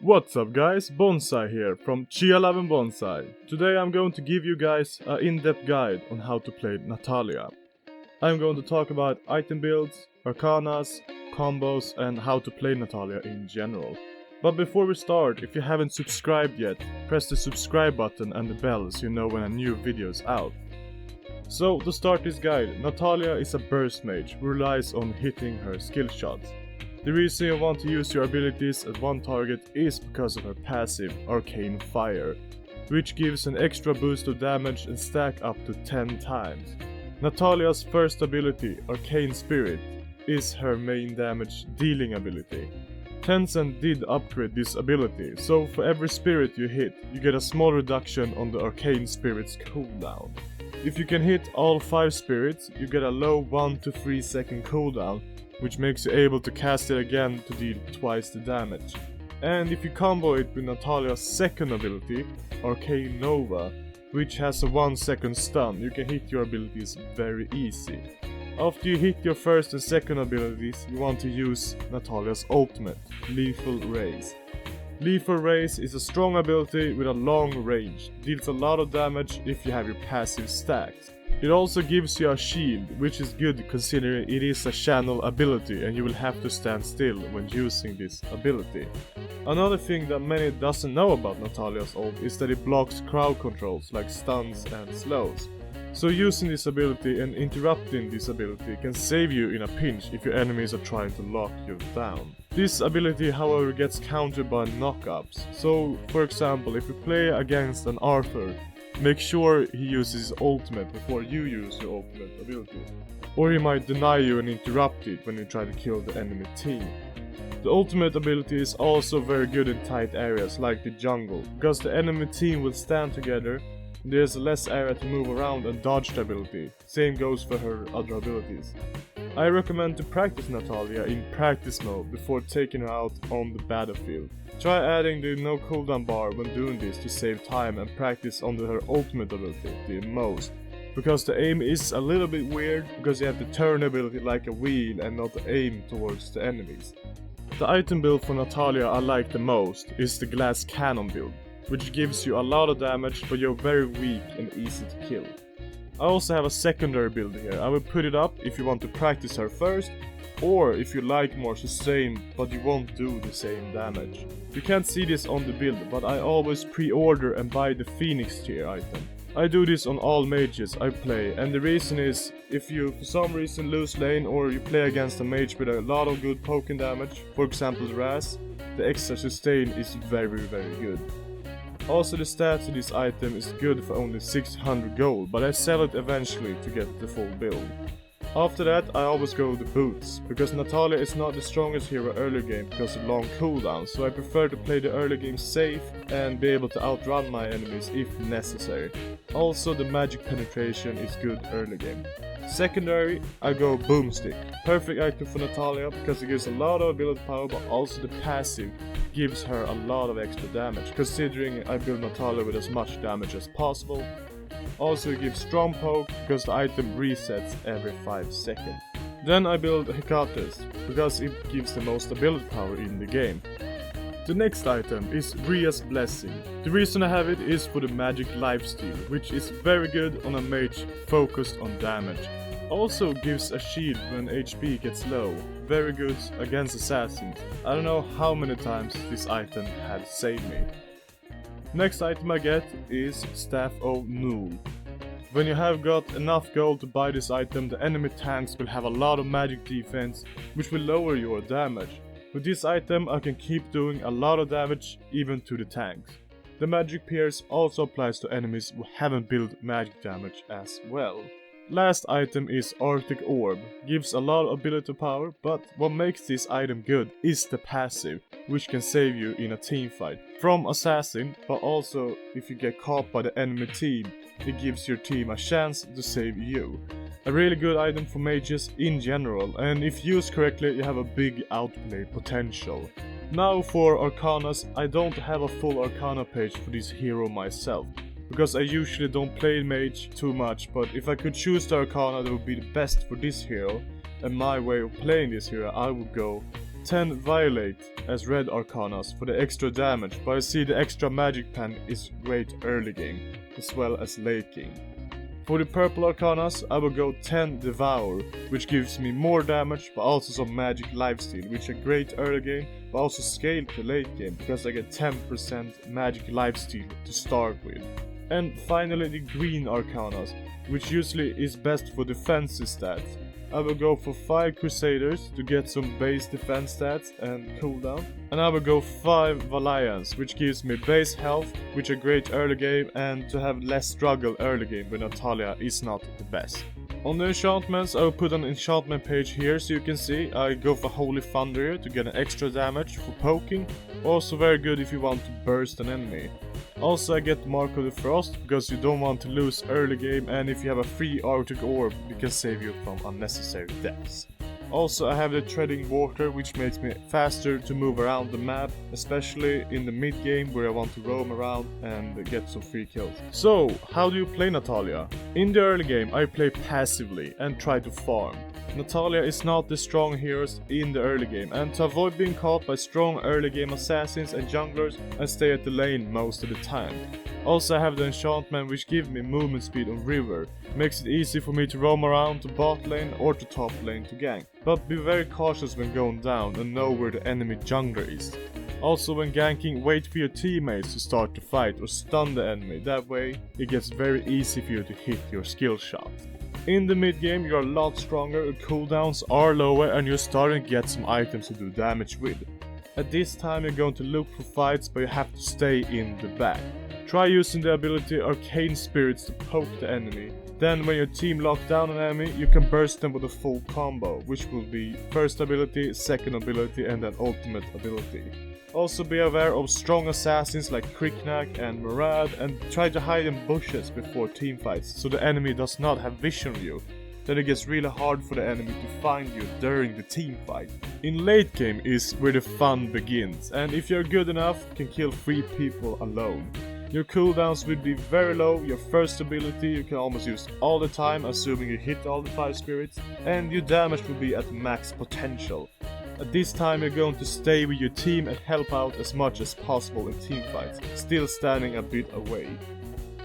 What's up guys, Bonsai here from Chia Love and Bonsai. Today I'm going to give you guys an in-depth guide on how to play Natalia. I'm going to talk about item builds, arcanas, combos and how to play Natalia in general. But before we start, if you haven't subscribed yet, press the subscribe button and the bell so you know when a new video is out. So to start this guide, Natalia is a burst mage who relies on hitting her skill shots. The reason you want to use your abilities at one target is because of her passive Arcane Fire, which gives an extra boost of damage and stack up to 10 times. Natalia's first ability, Arcane Spirit, is her main damage dealing ability. Tencent did upgrade this ability, so for every spirit you hit, you get a small reduction on the Arcane Spirit's cooldown. If you can hit all 5 spirits, you get a low 1 to 3 second cooldown, which makes you able to cast it again to deal twice the damage. And if you combo it with Natalia's second ability, Arcane Nova, which has a 1 second stun, you can hit your abilities very easy. After you hit your first and second abilities, you want to use Natalia's ultimate, Lethal Raise. Lethal Raise is a strong ability with a long range, deals a lot of damage if you have your passive stacks. It also gives you a shield, which is good considering it is a channel ability and you will have to stand still when using this ability. Another thing that many doesn't know about Natalia's ult is that it blocks crowd controls like stuns and slows. So using this ability and interrupting this ability can save you in a pinch if your enemies are trying to lock you down. This ability however gets countered by knockups. So for example, if you play against an Arthur, make sure he uses his ultimate before you use your ultimate ability. Or he might deny you and interrupt it when you try to kill the enemy team. The ultimate ability is also very good in tight areas like the jungle, because the enemy team will stand together. There's less area to move around and dodge the ability. Same goes for her other abilities. I recommend to practice Natalia in practice mode before taking her out on the battlefield. Try adding the no cooldown bar when doing this to save time and practice under her ultimate ability the most. Because the aim is a little bit weird because you have to turn the ability like a wheel and not aim towards the enemies. The item build for Natalia I like the most is the glass cannon build, which gives you a lot of damage but you're very weak and easy to kill. I also have a secondary build here. I will put it up if you want to practice her first, or if you like more sustain but you won't do the same damage. You can't see this on the build, but I always pre-order and buy the Phoenix tier item. I do this on all mages I play, and the reason is if you for some reason lose lane or you play against a mage with a lot of good poking damage, for example Raz, the extra sustain is very good. Also the stats of this item is good for only 600 gold, but I sell it eventually to get the full build. After that I always go with the boots, because Natalia is not the strongest hero early game because of long cooldown, so I prefer to play the early game safe and be able to outrun my enemies if necessary. Also the magic penetration is good early game. Secondary, I go Boomstick. Perfect item for Natalia because it gives a lot of ability power, but also the passive gives her a lot of extra damage, considering I build Natalia with as much damage as possible. Also it gives strong poke because the item resets every 5 seconds. Then I build Hecates because it gives the most ability power in the game. The next item is Griest Blessing. The reason I have it is for the magic lifesteal, which is very good on a mage focused on damage. Also gives a shield when HP gets low, very good against assassins. I don't know how many times this item has saved me. Next item I get is Staff of Null. When you have got enough gold to buy this item, the enemy tanks will have a lot of magic defense, which will lower your damage. With this item I can keep doing a lot of damage even to the tanks. The magic pierce also applies to enemies who haven't built magic damage as well. Last item is Arctic Orb. Gives a lot of ability power, but what makes this item good is the passive, which can save you in a team fight from assassin, but also if you get caught by the enemy team, it gives your team a chance to save you. A really good item for mages in general, and if used correctly you have a big outplay potential. Now for Arcanas, I don't have a full Arcana page for this hero myself, because I usually don't play mage too much, but if I could choose the Arcana that would be the best for this hero, and my way of playing this hero, I would go 10 Violet as red Arcanas for the extra damage, but I see the extra magic pen is great early game, as well as late game. For the purple Arcanas, I will go 10 Devour, which gives me more damage but also some magic lifesteal, which are great early game, but also scale to late game, because I get 10% magic lifesteal to start with. And finally the green Arcanas, which usually is best for defensive stats. I will go for 5 Crusaders to get some base defense stats and cooldown. And I will go 5 Valiants, which gives me base health, which are great early game, and to have less struggle early game when Natalya is not the best. On the enchantments, I will put an enchantment page here so you can see. I go for Holy Thunder to get an extra damage for poking, also very good if you want to burst an enemy. Also I get Mark of the Frost, because you don't want to lose early game, and if you have a free Arctic Orb, it can save you from unnecessary deaths. Also I have the Treading Water, which makes me faster to move around the map, especially in the mid game where I want to roam around and get some free kills. So, how do you play Natalya? In the early game I play passively and try to farm. Natalya is not the strong heroes in the early game, and to avoid being caught by strong early game assassins and junglers, I stay at the lane most of the time. Also I have the enchantment which gives me movement speed on river, makes it easy for me to roam around to bot lane or to top lane to gank. But be very cautious when going down and know where the enemy jungler is. Also when ganking, wait for your teammates to start the fight or stun the enemy, that way it gets very easy for you to hit your skill shot. In the mid game you are a lot stronger, cooldowns are lower, and you're starting to get some items to do damage with. At this time you're going to look for fights, but you have to stay in the back. Try using the ability Arcane Spirits to poke the enemy. Then when your team locks down an enemy, you can burst them with a full combo, which will be first ability, second ability, and then ultimate ability. Also be aware of strong assassins like Kriknak and Murad, and try to hide in bushes before teamfights so the enemy does not have vision of you. Then it gets really hard for the enemy to find you during the teamfight. In late game is where the fun begins, and if you're good enough, you can kill 3 people alone. Your cooldowns will be very low, your first ability you can almost use all the time, assuming you hit all the 5 spirits, and your damage will be at max potential. At this time you're going to stay with your team and help out as much as possible in teamfights, still standing a bit away.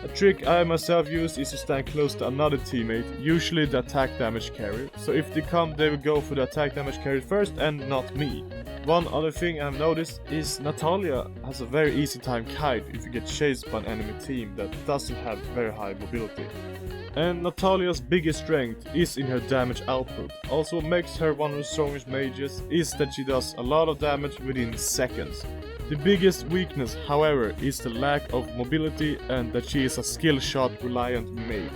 A trick I myself use is to stand close to another teammate, usually the attack damage carrier, so if they come they will go for the attack damage carrier first and not me. One other thing I've noticed is Natalya has a very easy time kite if you get chased by an enemy team that doesn't have very high mobility. And Natalya's biggest strength is in her damage output. Also what makes her one of the strongest mages is that she does a lot of damage within seconds. The biggest weakness, however, is the lack of mobility and that she is a skill shot reliant mage.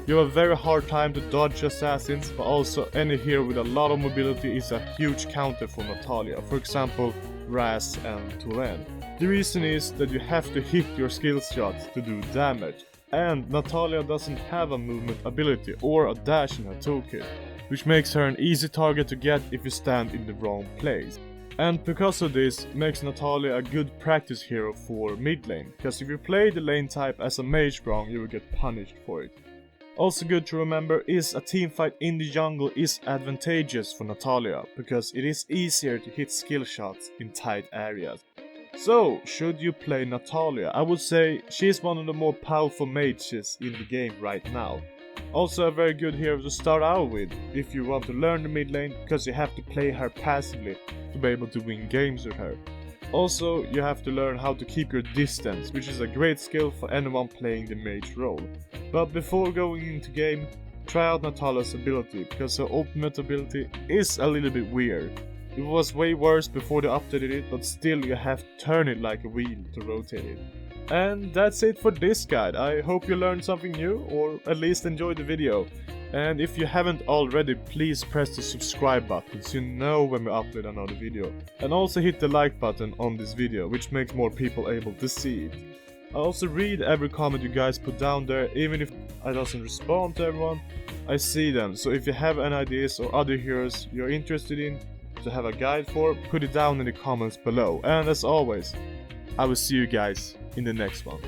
You have a very hard time to dodge assassins, but also any hero with a lot of mobility is a huge counter for Natalya, for example Raz and Tulen. The reason is that you have to hit your skill shots to do damage. And Natalya doesn't have a movement ability or a dash in her toolkit, which makes her an easy target to get if you stand in the wrong place. And because of this, makes Natalya a good practice hero for mid lane, because if you play the lane type as a mage wrong, you will get punished for it. Also good to remember is a teamfight in the jungle is advantageous for Natalya, because it is easier to hit skill shots in tight areas. So, should you play Natalya? I would say she is one of the more powerful mages in the game right now. Also a very good hero to start out with if you want to learn the mid lane, because you have to play her passively to be able to win games with her. Also, you have to learn how to keep your distance, which is a great skill for anyone playing the mage role. But before going into game, try out Natalya's ability, because her ultimate ability is a little bit weird. It was way worse before they updated it, but still you have to turn it like a wheel to rotate it. And that's it for this guide. I hope you learned something new, or at least enjoyed the video. And if you haven't already, please press the subscribe button so you know when we upload another video. And also hit the like button on this video, which makes more people able to see it. I also read every comment you guys put down there, even if I doesn't respond to everyone. I see them, so if you have any ideas or other heroes you're interested in to have a guide for, put it down in the comments below. And as always, I will see you guys in the next one.